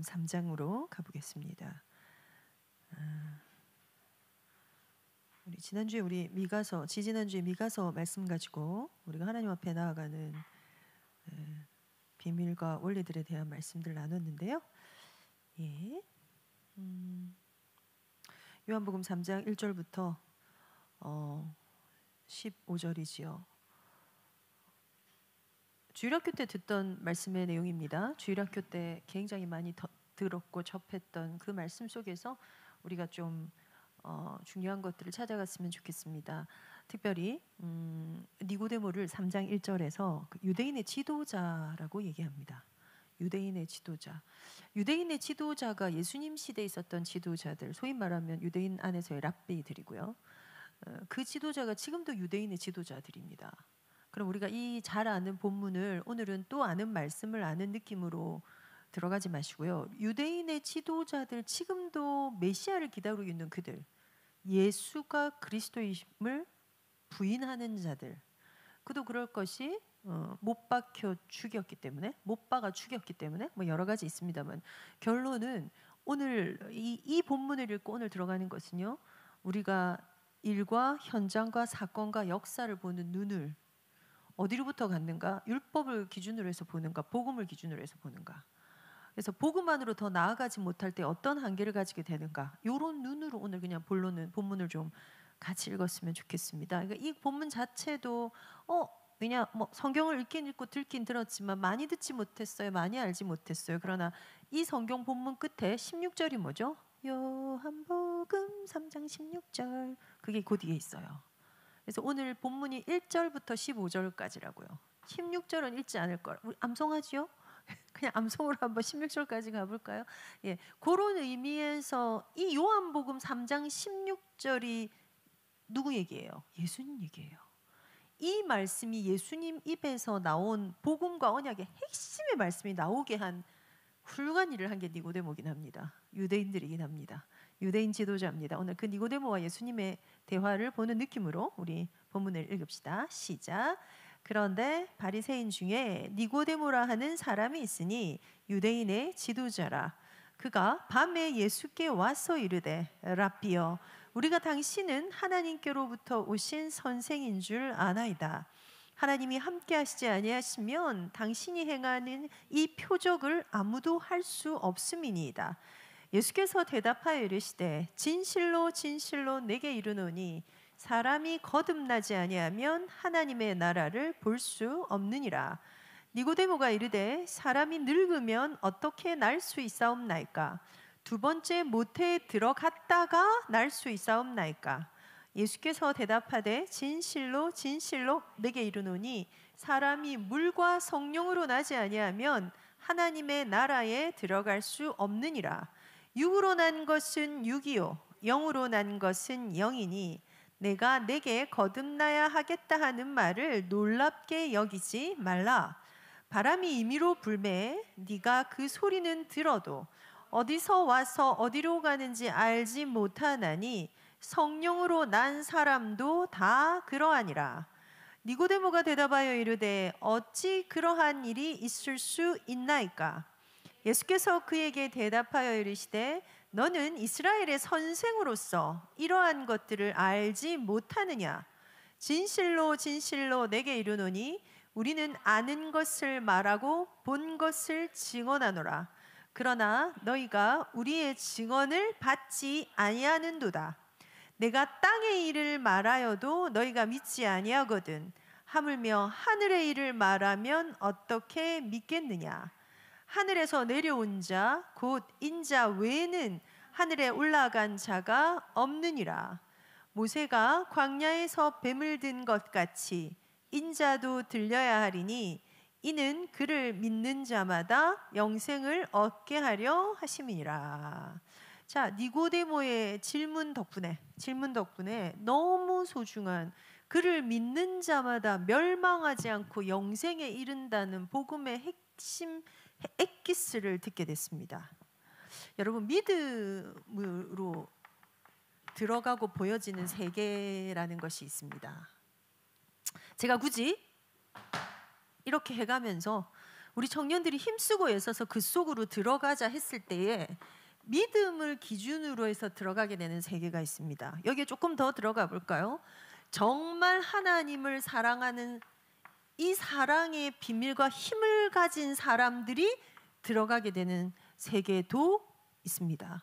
요한복음 3장으로 가보겠습니다. 우리 지지난주에 미가서 말씀 가지고 우리가 하나님 앞에 나아가는 비밀과 원리들에 대한 말씀들 나눴는데요. 요한복음 3장 1절부터 15절이지요. 주일학교 때 듣던 말씀의 내용입니다. 주일학교 때 굉장히 많이 들었고 접했던 그 말씀 속에서 우리가 좀 중요한 것들을 찾아갔으면 좋겠습니다. 특별히 니고데모를 3장 1절에서 유대인의 지도자라고 얘기합니다. 유대인의 지도자. 유대인의 지도자가 예수님 시대에 있었던 지도자들, 소위 말하면 유대인 안에서의 랍비들이고요. 그 지도자가 지금도 유대인의 지도자들입니다. 그럼 우리가 이 잘 아는 본문을 오늘은 또 아는 말씀을 아는 느낌으로 들어가지 마시고요. 유대인의 지도자들, 지금도 메시아를 기다리고 있는 그들, 예수가 그리스도임을 부인하는 자들, 그도 그럴 것이 못 박혀 죽였기 때문에, 못 박아 죽였기 때문에 뭐 여러 가지 있습니다만, 결론은 오늘 이 본문을 읽고 오늘 들어가는 것은요, 우리가 일과 현장과 사건과 역사를 보는 눈을 어디로부터 갖는가? 율법을 기준으로 해서 보는가? 복음을 기준으로 해서 보는가? 그래서 복음 안으로 더 나아가지 못할 때 어떤 한계를 가지게 되는가? 이런 눈으로 오늘 그냥 본문을 좀 같이 읽었으면 좋겠습니다. 그러니까 이 본문 자체도 그냥 뭐 성경을 읽긴 읽고 듣긴 들었지만 많이 듣지 못했어요. 많이 알지 못했어요. 그러나 이 성경 본문 끝에 16절이 뭐죠? 요한복음 3장 16절, 그게 그 뒤에 있어요. 그래서 오늘 본문이 1절부터 15절까지라고요. 16절은 읽지 않을 걸. 우리 암송하지요? 그냥 암송으로 한번 16절까지 가볼까요? 예, 그런 의미에서 이 요한복음 3장 16절이 누구 얘기예요? 예수님 얘기예요. 이 말씀이 예수님 입에서 나온 복음과 언약의 핵심의 말씀이 나오게 한 훌륭한 일을 한 게 니고데모긴 합니다. 유대인들이긴 합니다. 유대인 지도자입니다. 오늘 그 니고데모와 예수님의 대화를 보는 느낌으로 우리 본문을 읽읍시다. 시작. 그런데 바리새인 중에 니고데모라 하는 사람이 있으니 유대인의 지도자라. 그가 밤에 예수께 와서 이르되 랍비여, 우리가 당신은 하나님께로부터 오신 선생인 줄 아나이다. 하나님이 함께 하시지 아니하시면 당신이 행하는 이 표적을 아무도 할 수 없음이니이다. 예수께서 대답하여 이르시되 진실로 진실로 내게 이르노니 사람이 거듭나지 아니하면 하나님의 나라를 볼 수 없느니라. 니고데모가 이르되 사람이 늙으면 어떻게 날 수 있사옵나이까? 두 번째 모태에 들어갔다가 날 수 있사옵나이까? 예수께서 대답하되 진실로 진실로 내게 이르노니 사람이 물과 성령으로 나지 아니하면 하나님의 나라에 들어갈 수 없느니라. 육으로 난 것은 육이요 영으로 난 것은 영이니 내가 내게 거듭나야 하겠다 하는 말을 놀랍게 여기지 말라. 바람이 임의로 불매 네가 그 소리는 들어도 어디서 와서 어디로 가는지 알지 못하나니 성령으로 난 사람도 다 그러하니라. 니고데모가 대답하여 이르되 어찌 그러한 일이 있을 수 있나이까? 예수께서 그에게 대답하여 이르시되 너는 이스라엘의 선생으로서 이러한 것들을 알지 못하느냐? 진실로 진실로 내게 이르노니 우리는 아는 것을 말하고 본 것을 증언하노라. 그러나 너희가 우리의 증언을 받지 아니하는도다. 내가 땅의 일을 말하여도 너희가 믿지 아니하거든. 하물며 하늘의 일을 말하면 어떻게 믿겠느냐? 하늘에서 내려온 자 곧 인자 외에는 하늘에 올라간 자가 없느니라. 모세가 광야에서 뱀을 든 것 같이 인자도 들려야 하리니 이는 그를 믿는 자마다 영생을 얻게 하려 하심이니라. 자, 니고데모의 질문 덕분에 너무 소중한, 그를 믿는 자마다 멸망하지 않고 영생에 이른다는 복음의 핵심 엑기스를 듣게 됐습니다. 여러분, 믿음으로 들어가고 보여지는 세계라는 것이 있습니다. 제가 굳이 이렇게 해가면서 우리 청년들이 힘쓰고 애써서 그 속으로 들어가자 했을 때에 믿음을 기준으로 해서 들어가게 되는 세계가 있습니다. 여기에 조금 더 들어가 볼까요? 정말 하나님을 사랑하는 이 사랑의 비밀과 힘을 가진 사람들이 들어가게 되는 세계도 있습니다.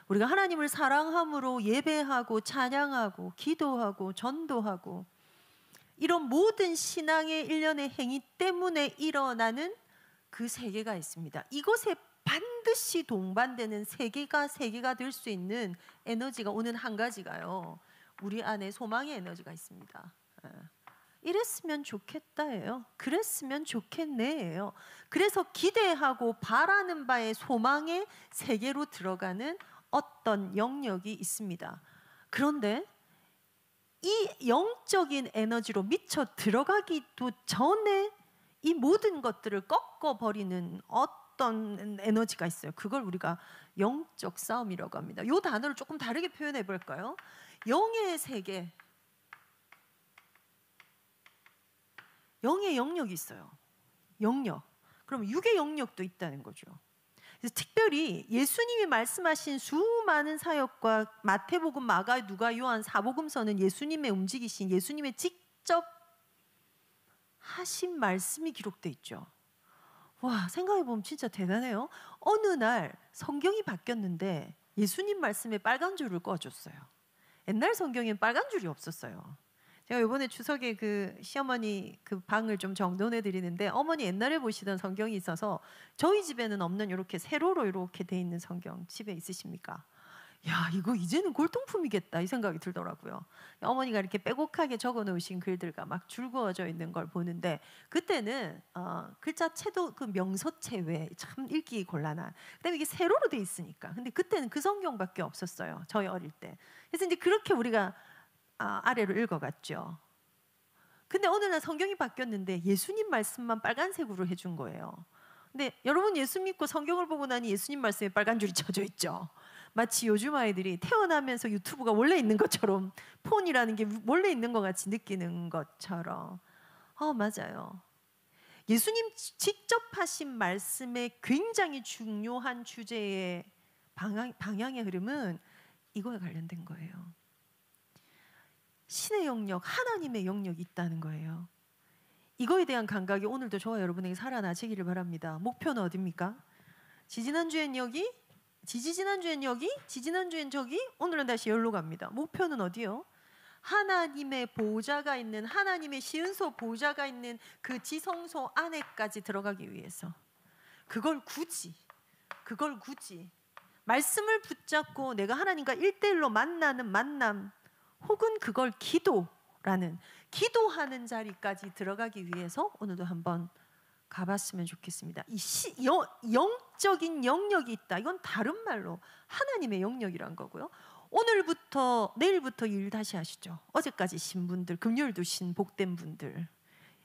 우리가 하나님을 사랑함으로 예배하고 찬양하고 기도하고 전도하고 이런 모든 신앙의 일련의 행위 때문에 일어나는 그 세계가 있습니다. 이것에 반드시 동반되는 세계가 될 수 있는 에너지가 오는 한 가지가요, 우리 안에 소망의 에너지가 있습니다. 이랬으면 좋겠다예요. 그랬으면 좋겠네예요. 그래서 기대하고 바라는 바의 소망의 세계로 들어가는 어떤 영역이 있습니다. 그런데 이 영적인 에너지로 미쳐 들어가기도 전에 이 모든 것들을 꺾어버리는 어떤 에너지가 있어요. 그걸 우리가 영적 싸움이라고 합니다. 이 단어를 조금 다르게 표현해 볼까요? 영의 세계, 영의 영역이 있어요. 영역. 그럼 육의 영역도 있다는 거죠. 그래서 특별히 예수님이 말씀하신 수많은 사역과 마태복음, 마가, 누가, 요한, 사복음서는 예수님의 움직이신, 예수님의 직접 하신 말씀이 기록돼 있죠. 와, 생각해보면 진짜 대단해요. 어느 날 성경이 바뀌었는데 예수님 말씀에 빨간 줄을 꺼줬어요. 옛날 성경엔 빨간 줄이 없었어요. 제가 이번에 추석에 그 시어머니 그 방을 좀 정돈해 드리는데, 어머니 옛날에 보시던 성경이 있어서 저희 집에는 없는 이렇게 세로로 이렇게 돼 있는 성경 집에 있으십니까? 야, 이거 이제는 골동품이겠다 이 생각이 들더라고요. 어머니가 이렇게 빼곡하게 적어 놓으신 글들과 막 줄그어져 있는 걸 보는데, 그때는 글자체도 그 명서체 외에 참 읽기 곤란한, 그다음에 이게 세로로 돼 있으니까. 근데 그때는 그 성경밖에 없었어요, 저희 어릴 때. 그래서 이제 그렇게 우리가 아래로 읽어갔죠. 근데 어느 날 성경이 바뀌었는데 예수님 말씀만 빨간색으로 해준 거예요. 근데 여러분, 예수 믿고 성경을 보고 나니 예수님 말씀에 빨간 줄이 쳐져 있죠. 마치 요즘 아이들이 태어나면서 유튜브가 원래 있는 것처럼, 폰이라는 게 원래 있는 것 같이 느끼는 것처럼. 맞아요. 예수님 직접 하신 말씀의 굉장히 중요한 주제의 방향의 흐름은 이거에 관련된 거예요. 신의 영역, 하나님의 영역이 있다는 거예요. 이거에 대한 감각이 오늘도 저와 여러분에게 살아나시기를 바랍니다. 목표는 어디입니까? 지지난주엔 여기, 지지난주엔 여기, 지지난주엔 저기, 오늘은 다시 여기로 갑니다. 목표는 어디요? 하나님의 보좌가 있는, 하나님의 시은소 보좌가 있는 그 지성소 안에까지 들어가기 위해서 그걸 굳이 말씀을 붙잡고 내가 하나님과 1대1로 만나는 만남, 혹은 그걸 기도하는 자리까지 들어가기 위해서 오늘도 한번 가봤으면 좋겠습니다. 이 영적인 영역이 있다. 이건 다른 말로 하나님의 영역이란 거고요. 오늘부터 내일부터 일 다시 하시죠. 어제까지 신 분들, 금요일도 신 복된 분들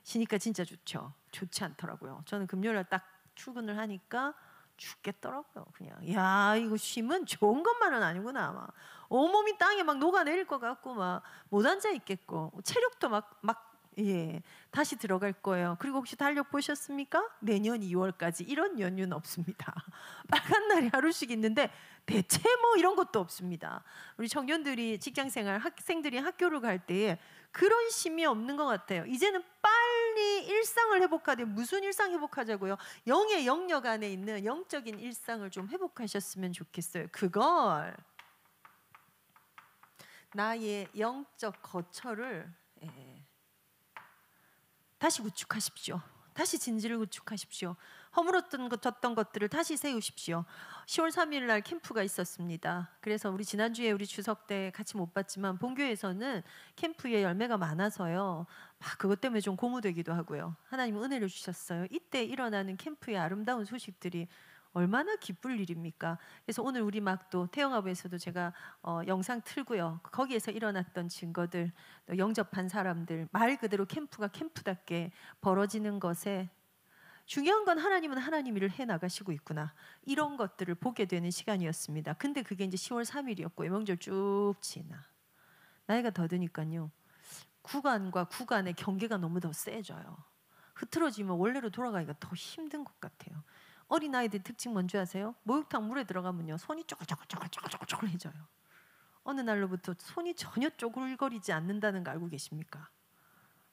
쉬니까 진짜 좋죠. 좋지 않더라고요. 저는 금요일날 딱 출근을 하니까 죽겠더라고요. 그냥 야, 이거 쉼은 좋은 것만은 아니구나. 막 온몸이 땅에 막 녹아내릴 것 같고 막 못 앉아 있겠고, 체력도 다시 들어갈 거예요. 그리고 혹시 달력 보셨습니까? 내년 2월까지 이런 연휴는 없습니다. 빨간 날이 하루씩 있는데 대체 뭐 이런 것도 없습니다. 우리 청년들이, 직장생활, 학생들이 학교를 갈 때에 그런 쉼이 없는 것 같아요. 이제는 빨리 일상을 회복하되, 무슨 일상 회복하자고요? 영의 영역 안에 있는 영적인 일상을 좀 회복하셨으면 좋겠어요. 그걸 나의 영적 거처를 다시 구축하십시오. 다시 진지를 구축하십시오. 허물었던 것들을 다시 세우십시오. 10월 3일 날 캠프가 있었습니다. 그래서 우리 지난주에 우리 추석 때 같이 못 봤지만 본교에서는 캠프에 열매가 많아서요, 막 그것 때문에 좀 고무되기도 하고요. 하나님 은혜를 주셨어요. 이때 일어나는 캠프의 아름다운 소식들이 얼마나 기쁠 일입니까? 그래서 오늘 우리 막 또 태영아부에서도 제가 영상 틀고요. 거기에서 일어났던 증거들, 또 영접한 사람들, 말 그대로 캠프가 캠프답게 벌어지는 것에 중요한 건 하나님은 하나님 일을 해나가시고 있구나, 이런 것들을 보게 되는 시간이었습니다. 근데 그게 이제 10월 3일이었고 명절 쭉 지나 나이가 더 드니까요, 구간과 구간의 경계가 너무 더 세져요. 흐트러지면 원래로 돌아가기가 더 힘든 것 같아요. 어린아이들 특징 뭔지 아세요? 목욕탕 물에 들어가면요 손이 쪼글쪼글쪼글쪼글쪼글해져요. 어느 날로부터 손이 전혀 쪼글거리지 않는다는 거 알고 계십니까?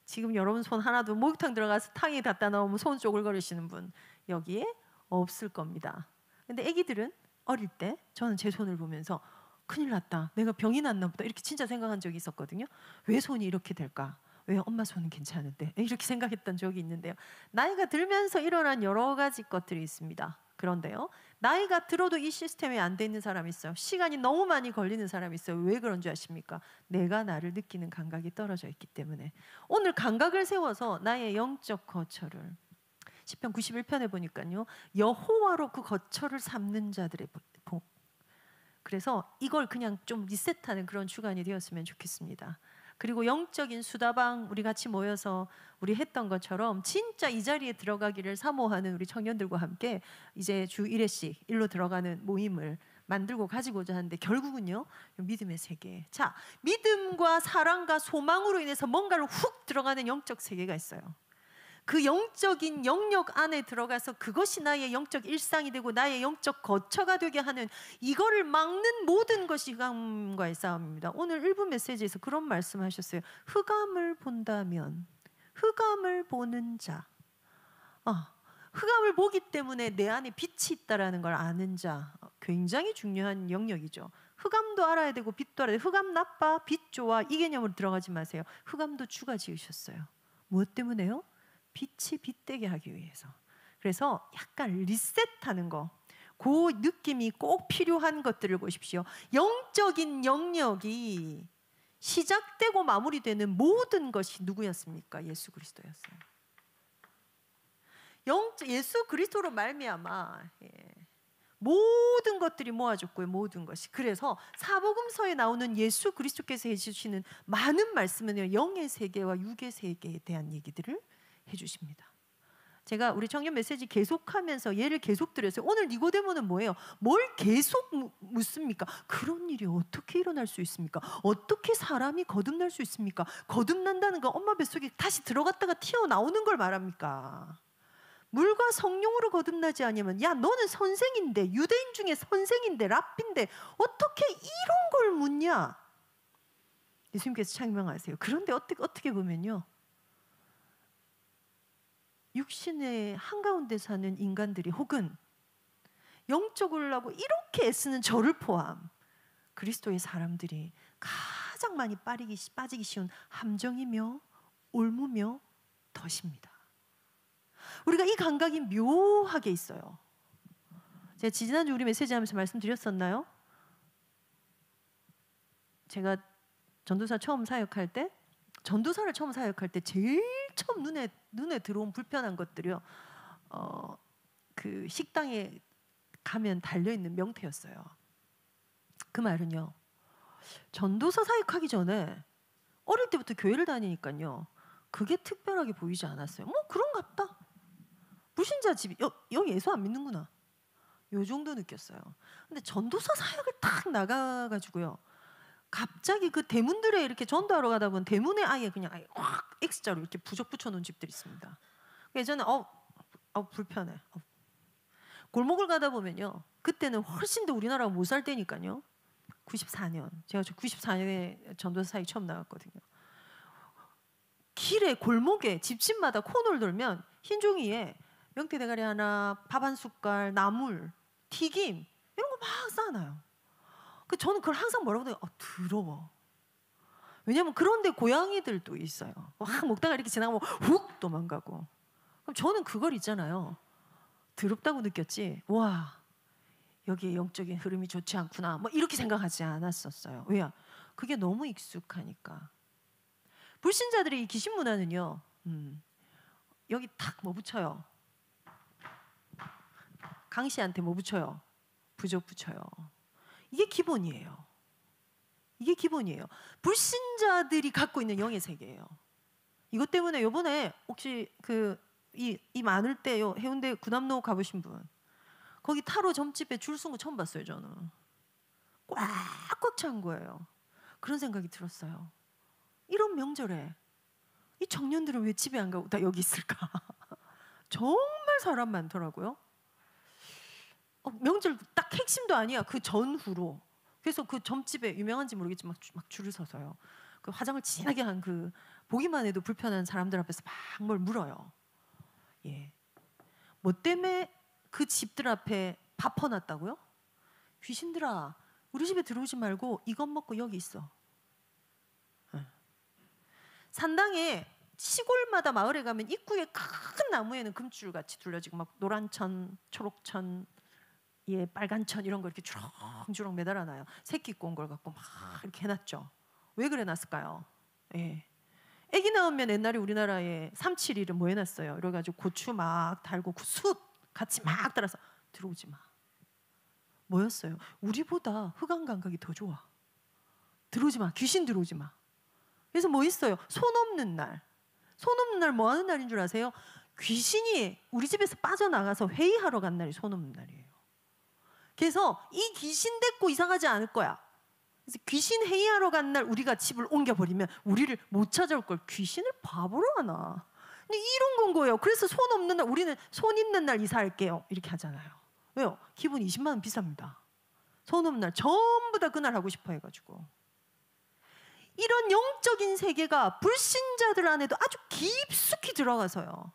지금 여러분 손 하나도 목욕탕 들어가서 탕에 갖다 넣으면 손 쪼글거리시는 분 여기에 없을 겁니다. 근데 아기들은 어릴 때 저는 제 손을 보면서 큰일 났다, 내가 병이 났나 보다, 이렇게 진짜 생각한 적이 있었거든요. 왜 손이 이렇게 될까? 왜 엄마 손은 괜찮은데? 이렇게 생각했던 적이 있는데요. 나이가 들면서 일어난 여러 가지 것들이 있습니다. 그런데요, 나이가 들어도 이 시스템이 안 돼 있는 사람이 있어요. 시간이 너무 많이 걸리는 사람이 있어요. 왜 그런 줄 아십니까? 내가 나를 느끼는 감각이 떨어져 있기 때문에. 오늘 감각을 세워서 나의 영적 거처를, 시편 91편에 보니까요, 여호와로 그 거처를 삼는 자들의 복. 그래서 이걸 그냥 좀 리셋하는 그런 주간이 되었으면 좋겠습니다. 그리고 영적인 수다방 우리 같이 모여서 우리 했던 것처럼 진짜 이 자리에 들어가기를 사모하는 우리 청년들과 함께 이제 주 1회씩 일로 들어가는 모임을 만들고 가지고자 하는데, 결국은요 믿음의 세계. 자, 믿음과 사랑과 소망으로 인해서 뭔가를 훅 들어가는 영적 세계가 있어요. 그 영적인 영역 안에 들어가서 그것이 나의 영적 일상이 되고 나의 영적 거처가 되게 하는, 이거를 막는 모든 것이 흑암과의 싸움입니다. 오늘 일부 메시지에서 그런 말씀하셨어요. 흑암을 본다면, 흑암을 보는 자, 흑암을 보기 때문에 내 안에 빛이 있다라는 걸 아는 자, 굉장히 중요한 영역이죠. 흑암도 알아야 되고 빛도 알아야 돼요. 흑암 나빠, 빛 좋아, 이 개념으로 들어가지 마세요. 흑암도 주가 지으셨어요. 무엇 때문에요? 빛이 빛되게 하기 위해서. 그래서 약간 리셋하는 거, 그 느낌이 꼭 필요한 것들을 보십시오. 영적인 영역이 시작되고 마무리되는 모든 것이 누구였습니까? 예수 그리스도였어요. 예수 그리스도로 말미암아 모든 것들이 모아졌고요. 모든 것이. 그래서 사복음서에 나오는 예수 그리스도께서 해주시는 많은 말씀은 영의 세계와 육의 세계에 대한 얘기들을 해주십니다. 제가 우리 청년 메시지 계속하면서 예를 계속 드렸어요. 오늘 니고데모는 뭐예요? 뭘 계속 묻습니까? 그런 일이 어떻게 일어날 수 있습니까? 어떻게 사람이 거듭날 수 있습니까? 거듭난다는 건 엄마 뱃속에 다시 들어갔다가 튀어나오는 걸 말합니까? 물과 성령으로 거듭나지 않으면, 야 너는 선생인데, 유대인 중에 선생인데, 랍비인데 어떻게 이런 걸 묻냐? 예수님께서 창명하세요. 그런데 어떻게 보면요, 육신의 한가운데 사는 인간들이 혹은 영적을 하고 이렇게 애쓰는 저를 포함 그리스도의 사람들이 가장 많이 빠지기 쉬운 함정이며 올무며 덫입니다. 우리가 이 감각이 묘하게 있어요. 제가 지난주 우리 메시지하면서 말씀드렸었나요? 제가 전도사를 처음 사역할 때 제일 처음 눈에 들어온 불편한 것들이요, 그 식당에 가면 달려있는 명태였어요. 그 말은요, 전도사 사역하기 전에 어릴 때부터 교회를 다니니까요, 그게 특별하게 보이지 않았어요. 뭐 그런갑다, 불신자 집이 여기 예수 안 믿는구나, 요 정도 느꼈어요. 근데 전도사 사역을 딱 나가가지고요, 갑자기 그 대문들에 이렇게 전도하러 가다 보면 대문에 아예 확 X자로 이렇게 부적 붙여놓은 집들이 있습니다. 예전에 불편해. 골목을 가다 보면요, 그때는 훨씬 더 우리나라가 못 살 때니까요. 94년 제가 94년에 전도사 사역 처음 나갔거든요. 길에 골목에 집집마다 코너를 돌면 흰 종이에 명태 대가리 하나, 밥 한 숟갈, 나물, 튀김 이런 거 막 쌓아놔요. 저는 그걸 항상 뭐라고 해요? 더러워. 왜냐하면 그런데 고양이들도 있어요. 막 먹다가 이렇게 지나가면 훅 도망가고. 그럼 저는 그걸 있잖아요, 더럽다고 느꼈지, 와 여기에 영적인 흐름이 좋지 않구나, 뭐 이렇게 생각하지 않았었어요. 왜냐? 그게 너무 익숙하니까. 불신자들의 이 귀신 문화는요, 여기 탁 뭐 붙여요? 강씨한테 뭐 붙여요? 부적 붙여요. 이게 기본이에요. 이게 기본이에요. 불신자들이 갖고 있는 영의 세계예요. 이것 때문에 요번에 혹시 이 많을 때요, 해운대 구남로 가보신 분, 거기 타로 점집에 줄 쓴 거 처음 봤어요. 저는 꽉꽉 찬 거예요. 그런 생각이 들었어요. 이런 명절에 이 청년들은 왜 집에 안 가고 다 여기 있을까? 정말 사람 많더라고요. 명절 딱 핵심도 아니야. 그 전후로. 그래서 그 점집에 유명한지 모르겠지만 막 줄을 서서요. 그 화장을 진하게 한 그 보기만 해도 불편한 사람들 앞에서 막 뭘 물어요. 예. 뭐 때문에 그 집들 앞에 밥 퍼놨다고요? 귀신들아, 우리 집에 들어오지 말고 이것 먹고 여기 있어. 산당에 시골마다 마을에 가면 입구에 큰 나무에는 금줄 같이 둘러지고 막 노란 천, 초록 천, 예, 빨간 천 이런 거 이렇게 주렁주렁 매달아놔요. 새끼 꼰 걸 갖고 막 이렇게 해놨죠. 왜 그래 놨을까요? 예. 아기 낳으면 옛날에 우리나라에 371은 뭐 해놨어요? 이래가지고 고추 막 달고 숯 같이 막 달아서 들어오지 마. 뭐였어요? 우리보다 흑암 감각이 더 좋아. 들어오지 마. 귀신 들어오지 마. 그래서 뭐 있어요? 손 없는 날. 손 없는 날 뭐 하는 날인 줄 아세요? 귀신이 우리 집에서 빠져나가서 회의하러 간 날이 손 없는 날이에요. 그래서 이 귀신 데리고 이사 가지 않을 거야. 그래서 귀신 회의하러 간 날 우리가 집을 옮겨버리면 우리를 못 찾아올 걸 귀신을 바보로 하나. 근데 이런 건 거예요. 그래서 손 없는 날 우리는 손 있는 날 이사할게요. 이렇게 하잖아요. 왜요? 기본 20만 원 비쌉니다. 손 없는 날 전부 다 그날 하고 싶어 해가지고. 이런 영적인 세계가 불신자들 안에도 아주 깊숙이 들어가서요.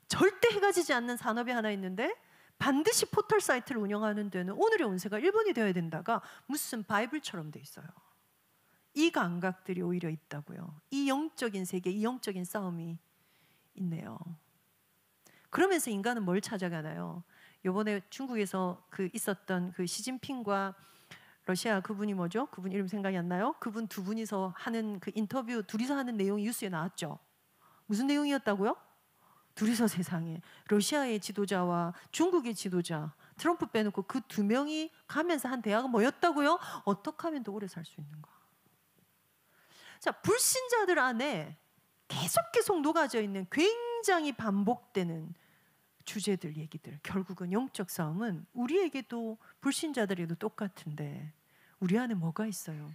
절대 해가 지지 않는 산업이 하나 있는데 반드시 포털 사이트를 운영하는 데는 오늘의 운세가 1번이 되어야 된다가 무슨 바이블처럼 돼 있어요. 이 감각들이 오히려 있다고요. 이 영적인 세계, 이 영적인 싸움이 있네요. 그러면서 인간은 뭘 찾아가나요? 이번에 중국에서 그 있었던 그 시진핑과 러시아 그분이 뭐죠? 그분 이름 생각이 안 나요? 그분 두 분이서 하는 그 인터뷰 둘이서 하는 내용이 뉴스에 나왔죠. 무슨 내용이었다고요? 둘이서 세상에 러시아의 지도자와 중국의 지도자 트럼프 빼놓고 그 두 명이 가면서 한 대화가 뭐였다고요? 어떻게 하면 더 오래 살 수 있는가? 자, 불신자들 안에 계속 녹아져 있는 굉장히 반복되는 주제들, 얘기들. 결국은 영적 싸움은 우리에게도 불신자들에게도 똑같은데 우리 안에 뭐가 있어요?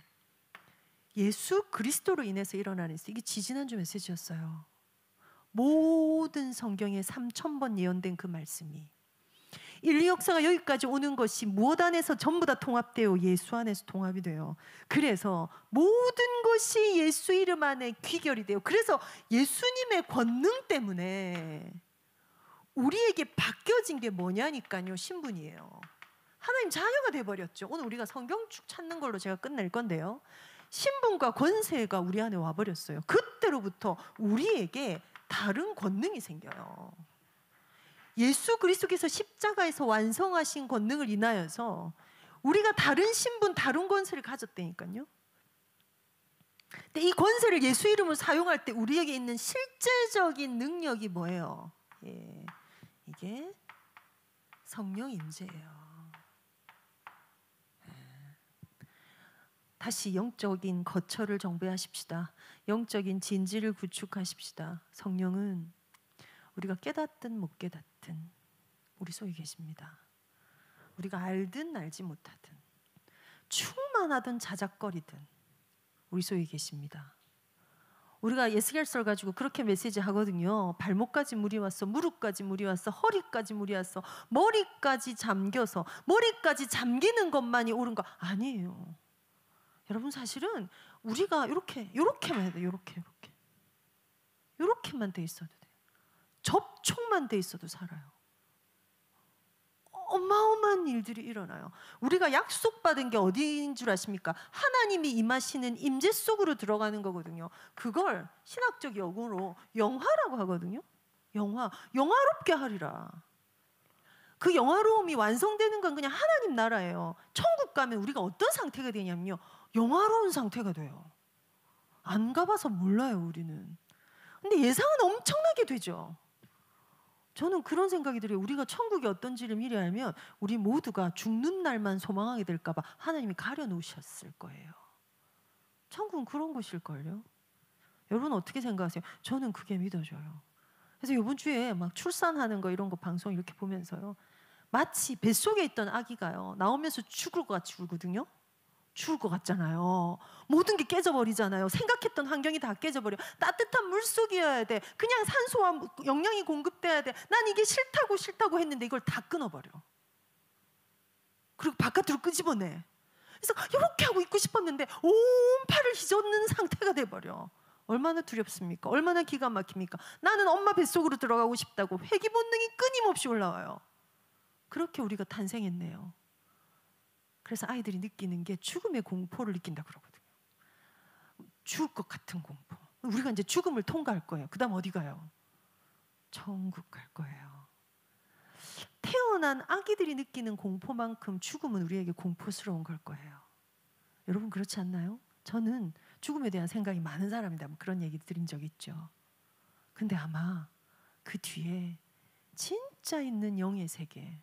예수 그리스도로 인해서 일어나는 이게 지지난주 메시지였어요. 모든 성경에 3000번 예언된 그 말씀이 인류 역사가 여기까지 오는 것이 무엇 안에서 전부 다 통합되어 예수 안에서 통합이 돼요. 그래서 모든 것이 예수 이름 안에 귀결이 돼요. 그래서 예수님의 권능 때문에 우리에게 바뀌어진 게 뭐냐니까요. 신분이에요. 하나님 자녀가 돼버렸죠. 오늘 우리가 성경축 찾는 걸로 제가 끝낼 건데요. 신분과 권세가 우리 안에 와버렸어요. 그때로부터 우리에게 다른 권능이 생겨요. 예수 그리스도께서 십자가에서 완성하신 권능을 인하여서 우리가 다른 신분, 다른 권세를 가졌다니까요. 근데 이 권세를 예수 이름을 사용할 때 우리에게 있는 실제적인 능력이 뭐예요? 예, 이게 성령 임재예요. 다시 영적인 거처를 정비하십시다. 영적인 진지를 구축하십시다. 성령은 우리가 깨닫든 못 깨닫든 우리 속에 계십니다. 우리가 알든 알지 못하든 충만하든 자작거리든 우리 속에 계십니다. 우리가 예스겔서 가지고 그렇게 메시지 하거든요. 발목까지 물이 왔어, 무릎까지 물이 왔어, 허리까지 물이 왔어, 머리까지 잠겨서 머리까지 잠기는 것만이 옳은 거 아니에요. 여러분 사실은 우리가 이렇게만 해도 이렇게만 돼 있어도 돼요. 접촉만 돼 있어도 살아요. 어마어마한 일들이 일어나요. 우리가 약속받은 게 어디인 줄 아십니까? 하나님이 임하시는 임재 속으로 들어가는 거거든요. 그걸 신학적 용어로 영화라고 하거든요. 영화롭게 하리라. 그 영화로움이 완성되는 건 그냥 하나님 나라예요. 천국 가면 우리가 어떤 상태가 되냐면요, 영화로운 상태가 돼요. 안 가봐서 몰라요, 우리는. 근데 예상은 엄청나게 되죠. 저는 그런 생각이 들어요. 우리가 천국이 어떤지를 미리 알면 우리 모두가 죽는 날만 소망하게 될까 봐 하나님이 가려놓으셨을 거예요. 천국은 그런 곳일걸요. 여러분 어떻게 생각하세요? 저는 그게 믿어져요. 그래서 이번 주에 막 출산하는 거 이런 거 방송 이렇게 보면서요, 마치 뱃속에 있던 아기가요 나오면서 죽을 것 같이 울거든요. 죽을 것 같잖아요. 모든 게 깨져버리잖아요. 생각했던 환경이 다 깨져버려. 따뜻한 물속이어야 돼. 그냥 산소와 영양이 공급돼야 돼. 난 이게 싫다고 했는데 이걸 다 끊어버려. 그리고 바깥으로 끄집어내. 그래서 이렇게 하고 있고 싶었는데 온 팔을 휘젓는 상태가 돼버려. 얼마나 두렵습니까? 얼마나 기가 막힙니까? 나는 엄마 뱃속으로 들어가고 싶다고 회귀 본능이 끊임없이 올라와요. 그렇게 우리가 탄생했네요. 그래서 아이들이 느끼는 게 죽음의 공포를 느낀다 그러거든요. 죽을 것 같은 공포. 우리가 이제 죽음을 통과할 거예요. 그 다음 어디 가요? 천국 갈 거예요. 태어난 아기들이 느끼는 공포만큼 죽음은 우리에게 공포스러운 걸 거예요. 여러분 그렇지 않나요? 저는 죽음에 대한 생각이 많은 사람이다. 그런 얘기 드린 적 있죠. 근데 아마 그 뒤에 진짜 있는 영의 세계,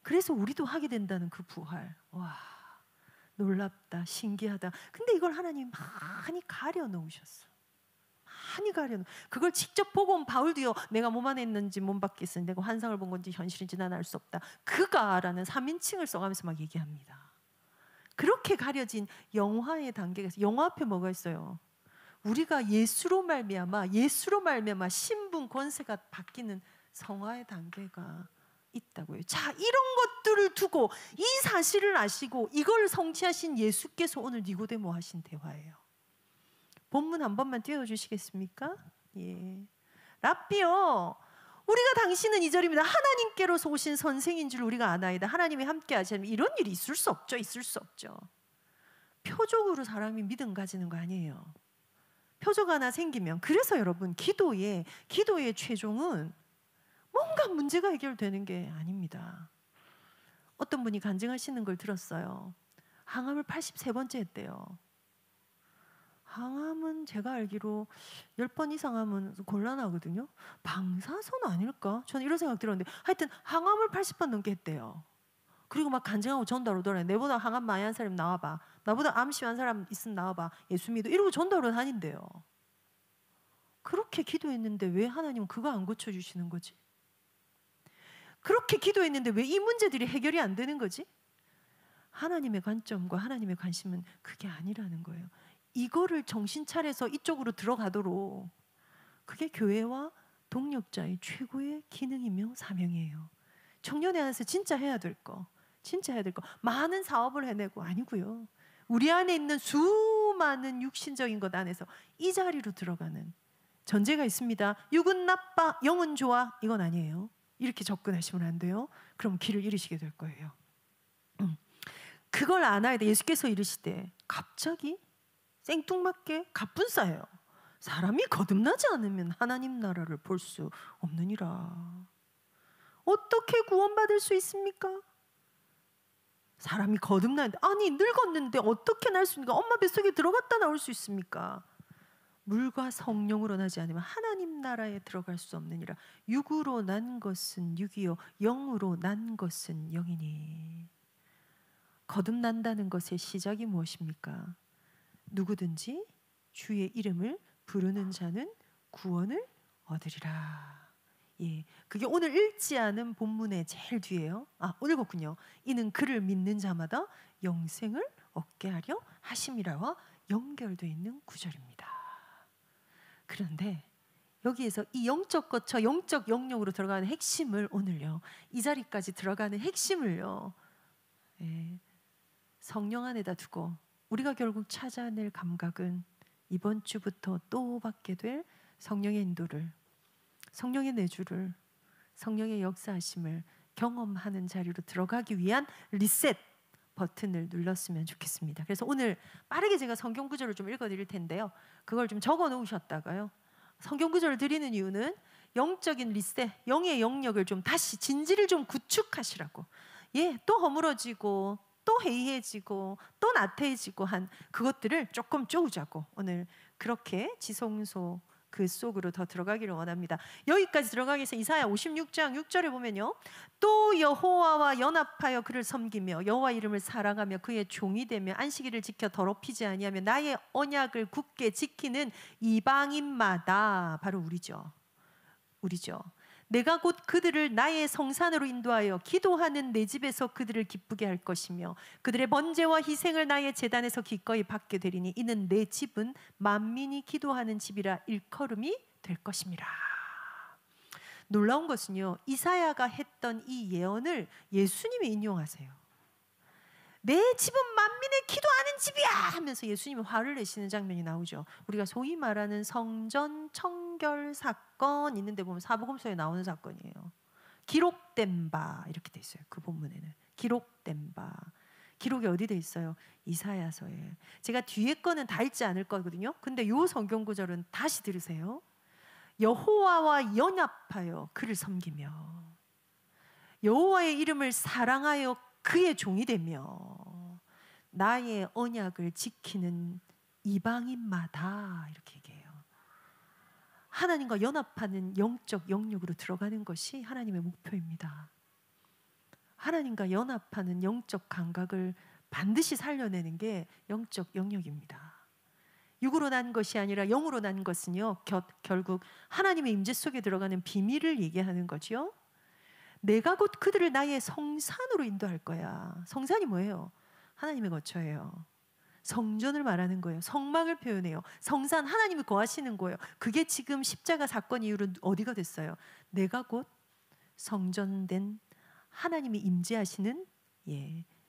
그래서 우리도 하게 된다는 그 부활, 와, 놀랍다, 신기하다. 근데 이걸 하나님 많이 가려놓으셨어. 많이 가려놓. 그걸 직접 보고 온 바울도요, 내가 몸 안에 있는지 몸 밖에 있는지, 내가 환상을 본 건지 현실인지 난 알 수 없다. 그가라는 3인칭을 써가면서 막 얘기합니다. 그렇게 가려진 영화의 단계가 있어요. 영화 앞에 뭐가 있어요? 우리가 예수로 말미암아 신분 권세가 바뀌는 성화의 단계가 있다고요. 자, 이런 것들을 두고 이 사실을 아시고 이걸 성취하신 예수께서 오늘 니고데모 하신 대화예요. 본문 한 번만 띄워주시겠습니까? 예. 랍비요, 우리가 당신은 2절입니다. 하나님께로서 오신 선생인 줄 우리가 아나이다. 하나님이 함께 하시면 이런 일이 있을 수 없죠. 있을 수 없죠. 표적으로 사람이 믿음 가지는 거 아니에요. 표적 하나 생기면, 그래서 여러분 기도의 최종은 뭔가 문제가 해결되는 게 아닙니다. 어떤 분이 간증하시는 걸 들었어요. 항암을 83번째 했대요. 항암은 제가 알기로 10번 이상 하면 곤란하거든요. 방사선 아닐까? 저는 이런 생각 들었는데, 하여튼 항암을 80번 넘게 했대요. 그리고 막 간증하고 전도하러 돌아요. 내보다 항암 많이 한 사람 나와봐. 나보다 암 심한 사람 있으면 나와봐. 예수 믿어. 이러고 전도하러 다닌대요. 그렇게 기도했는데 왜 하나님은 그거 안 고쳐주시는 거지? 그렇게 기도했는데 왜 이 문제들이 해결이 안 되는 거지? 하나님의 관점과 하나님의 관심은 그게 아니라는 거예요. 이거를 정신 차려서 이쪽으로 들어가도록, 그게 교회와 동력자의 최고의 기능이며 사명이에요. 청년회 안에서 진짜 해야 될 거, 많은 사업을 해내고 아니고요. 우리 안에 있는 수많은 육신적인 것 안에서 이 자리로 들어가는 전제가 있습니다. 육은 나빠, 영은 좋아, 이건 아니에요. 이렇게 접근하시면 안 돼요. 그럼 길을 잃으시게 될 거예요. 그걸 알아야 돼. 예수께서 이르시되 갑자기 생뚱맞게 갑분싸예요. 사람이 거듭나지 않으면 하나님 나라를 볼 수 없느니라. 어떻게 구원받을 수 있습니까? 사람이 거듭나는데, 아니 늙었는데 어떻게 날 수 있는가? 엄마 뱃속에 들어갔다 나올 수 있습니까? 물과 성령으로 나지 않으면 하나님 나라에 들어갈 수 없느니라. 육으로 난 것은 육이요 영으로 난 것은 영이니. 거듭난다는 것의 시작이 무엇입니까? 누구든지 주의 이름을 부르는 자는 구원을 얻으리라. 예, 그게 오늘 읽지 않은 본문의 제일 뒤에요. 읽었군요. 이는 그를 믿는 자마다 영생을 얻게 하려 하심이라와 연결되어 있는 구절입니다. 그런데 여기에서 이 영적 거쳐 영적 영역으로 들어가는 핵심을, 오늘요 이 자리까지 들어가는 핵심을요, 예, 성령 안에다 두고 우리가 결국 찾아낼 감각은 이번 주부터 또 받게 될 성령의 인도를, 성령의 내주를, 성령의 역사하심을 경험하는 자리로 들어가기 위한 리셋 버튼을 눌렀으면 좋겠습니다. 그래서 오늘 빠르게 제가 성경 구절을 좀 읽어드릴 텐데요, 그걸 좀 적어 놓으셨다가요, 성경 구절을 드리는 이유는 영적인 리셋, 영의 영역을 좀 다시 진지를 좀 구축하시라고. 예, 또 허물어지고 또 해이해지고 또 나태해지고 한 그것들을 조금 쪼우자고 오늘 그렇게 지성소 그 속으로 더 들어가기를 원합니다. 여기까지 들어가기 위해서 이사야 56장 6절에 보면요, 또 여호와와 연합하여 그를 섬기며 여호와 이름을 사랑하며 그의 종이 되며 안식일을 지켜 더럽히지 아니하며 나의 언약을 굳게 지키는 이방인마다, 바로 우리죠. 내가 곧 그들을 나의 성산으로 인도하여 기도하는 내 집에서 그들을 기쁘게 할 것이며 그들의 번제와 희생을 나의 제단에서 기꺼이 받게 되리니 이는 내 집은 만민이 기도하는 집이라 일컬음이 될 것임이라. 놀라운 것은요, 이사야가 했던 이 예언을 예수님이 인용하세요. 내 집은 만민의 기도하는 집이야 하면서 예수님이 화를 내시는 장면이 나오죠. 우리가 소위 말하는 성전 청결 사건 있는데 보면 사복음서에 나오는 사건이에요. 기록된 바 이렇게 돼 있어요. 그 본문에는 기록된 바. 기록이 어디 돼 있어요? 이사야서에. 제가 뒤에 거는 다 읽지 않을 거거든요. 근데 이 성경 구절은 다시 들으세요. 여호와와 연합하여 그를 섬기며 여호와의 이름을 사랑하여 그의 종이 되며 나의 언약을 지키는 이방인마다 이렇게 얘기해요. 하나님과 연합하는 영적 영역으로 들어가는 것이 하나님의 목표입니다. 하나님과 연합하는 영적 감각을 반드시 살려내는 게 영적 영역입니다. 육으로 난 것이 아니라 영으로 난 것은요, 결국 하나님의 임재 속에 들어가는 비밀을 얘기하는 거죠. 내가 곧 그들을 나의 성산으로 인도할 거야. 성산이 뭐예요? 하나님의 거처예요. 성전을 말하는 거예요. 성막을 표현해요. 성산, 하나님이 거하시는 거예요. 그게 지금 십자가 사건 이후로 어디가 됐어요? 내가 곧 성전된 하나님이 임재하시는,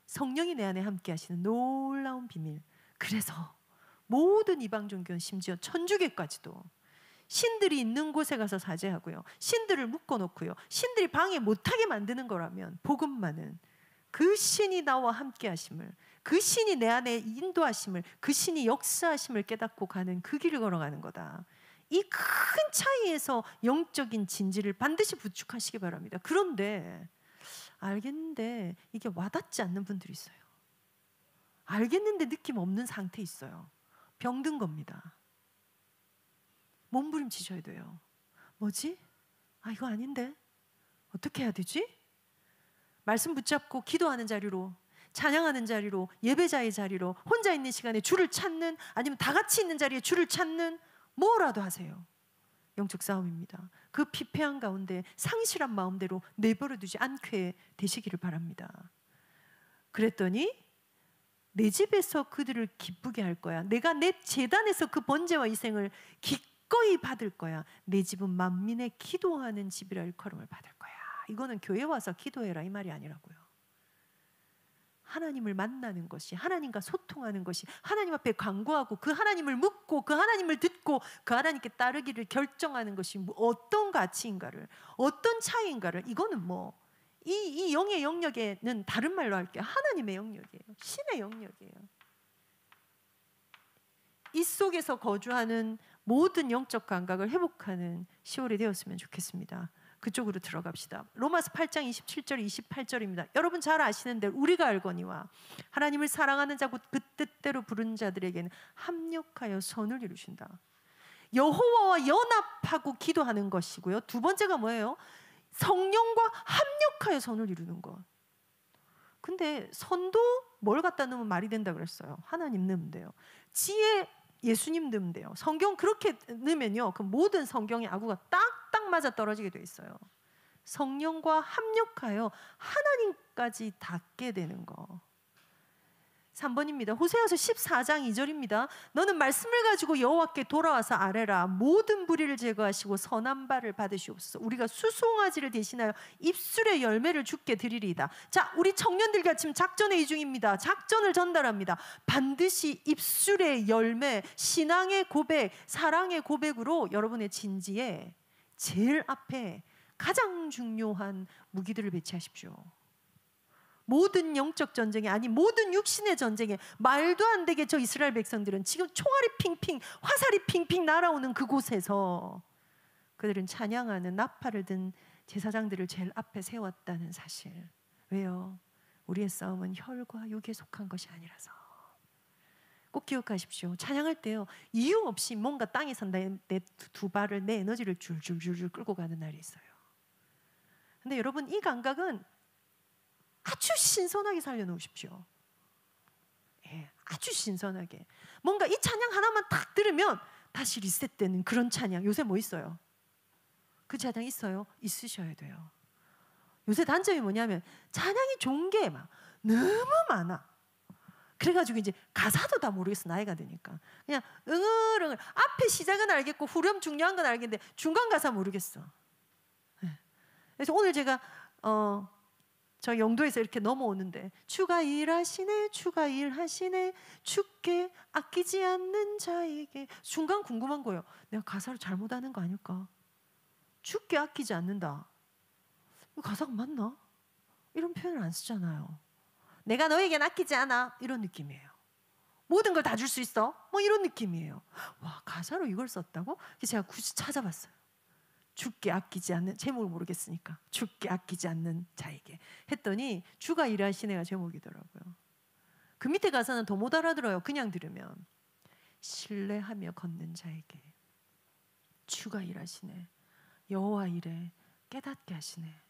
성령이 내 안에 함께 하시는 놀라운 비밀. 그래서 모든 이방 종교는 심지어 천주교까지도 신들이 있는 곳에 가서 사죄하고요, 신들을 묶어놓고요, 신들이 방해 못하게 만드는 거라면 복음만은 그 신이 나와 함께 하심을, 그 신이 내 안에 인도하심을, 그 신이 역사하심을 깨닫고 가는 그 길을 걸어가는 거다. 이 큰 차이에서 영적인 진지를 반드시 부축하시기 바랍니다. 그런데 알겠는데 이게 와닿지 않는 분들이 있어요. 알겠는데 느낌 없는 상태에 있어요. 병든 겁니다. 몸부림치셔야 돼요. 뭐지? 아, 이거 아닌데? 어떻게 해야 되지? 말씀 붙잡고 기도하는 자리로, 찬양하는 자리로, 예배자의 자리로, 혼자 있는 시간에 주를 찾는, 아니면 다 같이 있는 자리에 주를 찾는, 뭐라도 하세요. 영적 싸움입니다. 그 피폐한 가운데 상실한 마음대로 내버려 두지 않게 되시기를 바랍니다. 그랬더니 내 집에서 그들을 기쁘게 할 거야. 내가 내 제단에서 그 번제와 희생을 기꺼이 받을 거야. 내 집은 만민의 기도하는 집이라 일컬음을 받을 거야. 이거는 교회 와서 기도해라 이 말이 아니라고요. 하나님을 만나는 것이, 하나님과 소통하는 것이, 하나님 앞에 간구하고 그 하나님을 묻고 그 하나님을 듣고 그 하나님께 따르기를 결정하는 것이 어떤 가치인가를, 어떤 차이인가를, 이거는 이 영의 영역에는 다른 말로 할게요. 하나님의 영역이에요. 신의 영역이에요. 이 속에서 거주하는 모든 영적 감각을 회복하는 10월이 되었으면 좋겠습니다. 그쪽으로 들어갑시다. 로마서 8장 27절 28절입니다. 여러분 잘 아시는데 우리가 알거니와 하나님을 사랑하는 자 곧 그 뜻대로 부른 자들에게는 합력하여 선을 이루신다. 여호와와 연합하고 기도하는 것이고요. 두 번째가 뭐예요? 성령과 합력하여 선을 이루는 것. 근데 선도 뭘 갖다 넣으면 말이 된다 그랬어요. 하나님 넣으면 돼요. 지혜 예수님 넣으면 돼요. 성경 그렇게 넣으면요, 그 모든 성경의 아구가 딱딱 맞아 떨어지게 돼 있어요. 성령과 합력하여 하나님까지 닿게 되는 거. 3번입니다. 호세아서 14장 2절입니다. 너는 말씀을 가지고 여호와께 돌아와서 아뢰라. 모든 불의를 제거하시고 선한 바를 받으시옵소서. 우리가 수송아지를 대신하여 입술의 열매를 주께 드리리이다. 자, 우리 청년들과 지금 작전회의 중입니다. 작전을 전달합니다. 반드시 입술의 열매, 신앙의 고백, 사랑의 고백으로 여러분의 진지에 제일 앞에 가장 중요한 무기들을 배치하십시오. 모든 영적 전쟁에, 아니 모든 육신의 전쟁에, 말도 안 되게 저 이스라엘 백성들은 지금 총알이 핑핑, 화살이 핑핑 날아오는 그곳에서 그들은 찬양하는 나팔을 든 제사장들을 제일 앞에 세웠다는 사실. 왜요? 우리의 싸움은 혈과 육에 속한 것이 아니라서. 꼭 기억하십시오. 찬양할 때요, 이유 없이 뭔가 땅에서 내 두 발을, 내 에너지를 줄줄줄줄 끌고 가는 날이 있어요. 근데 여러분, 이 감각은 아주 신선하게 살려놓으십시오. 아주 신선하게. 뭔가 이 찬양 하나만 딱 들으면 다시 리셋되는 그런 찬양. 요새 뭐 있어요? 그 찬양 있어요? 있으셔야 돼요. 요새 단점이 뭐냐면 찬양이 좋은 게 막 너무 많아. 그래가지고 이제 가사도 다 모르겠어. 나이가 드니까 그냥 응을응을 앞에 시작은 알겠고 후렴 중요한 건 알겠는데 중간 가사 모르겠어. 네. 그래서 오늘 제가 저 영도에서 이렇게 넘어오는데 주가 일하시네 주가 일하시네 주께 아끼지 않는 자에게 중간 궁금한 거예요. 내가 가사를 잘못하는 거 아닐까? 주께 아끼지 않는다. 가사가 맞나? 이런 표현을 안 쓰잖아요. 내가 너에겐 아끼지 않아 이런 느낌이에요. 모든 걸 다 줄 수 있어 뭐 이런 느낌이에요. 와, 가사로 이걸 썼다고? 그래서 제가 굳이 찾아봤어요. 주께 아끼지 않는, 제목을 모르겠으니까 주께 아끼지 않는 자에게 했더니 주가 일하시네가 제목이더라고요. 그 밑에 가사는 더 못 알아들어요. 그냥 들으면 신뢰하며 걷는 자에게 주가 일하시네. 여호와 일에 깨닫게 하시네.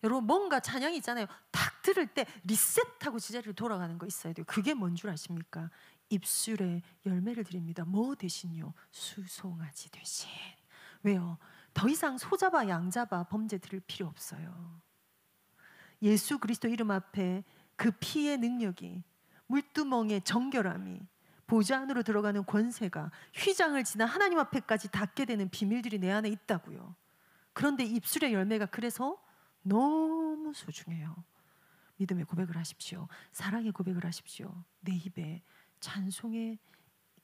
여러분 뭔가 찬양이 있잖아요. 탁 들을 때 리셋하고 제자리로 돌아가는 거 있어야 돼요. 그게 뭔 줄 아십니까? 입술에 열매를 드립니다. 뭐 대신요? 수송아지 대신. 왜요? 더 이상 소잡아 양잡아 범죄 들을 필요 없어요. 예수 그리스도 이름 앞에 그 피의 능력이, 물두멍의 정결함이, 보좌 안으로 들어가는 권세가, 휘장을 지나 하나님 앞에까지 닿게 되는 비밀들이 내 안에 있다고요. 그런데 입술의 열매가 그래서 너무 소중해요. 믿음의 고백을 하십시오. 사랑의 고백을 하십시오. 내 입에 찬송의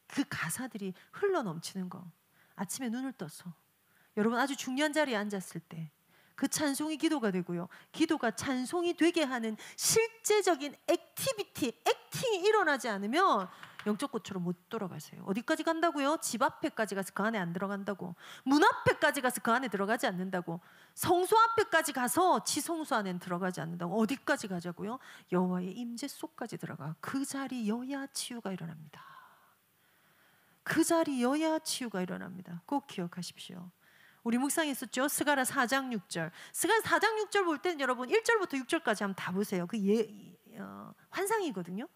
그 가사들이 흘러넘치는 거. 아침에 눈을 떠서 여러분 아주 중요한 자리에 앉았을 때 그 찬송이 기도가 되고요. 기도가 찬송이 되게 하는 실제적인 액팅이 일어나지 않으면 영적 꽃으로 못 돌아가세요. 어디까지 간다고요? 집 앞에까지 가서 그 안에 안 들어간다고. 문 앞에까지 가서 그 안에 들어가지 않는다고. 성소 앞에까지 가서 지성소 안에는 들어가지 않는다고. 어디까지 가자고요? 여호와의 임재 속까지 들어가. 그 자리여야 치유가 일어납니다. 그 자리여야 치유가 일어납니다. 꼭 기억하십시오. 우리 묵상에 있었죠. 스가랴 4장 6절. 스가랴 4장 6절 볼 때는 여러분 1절부터 6절까지 한번 다 보세요. 그 환상이거든요.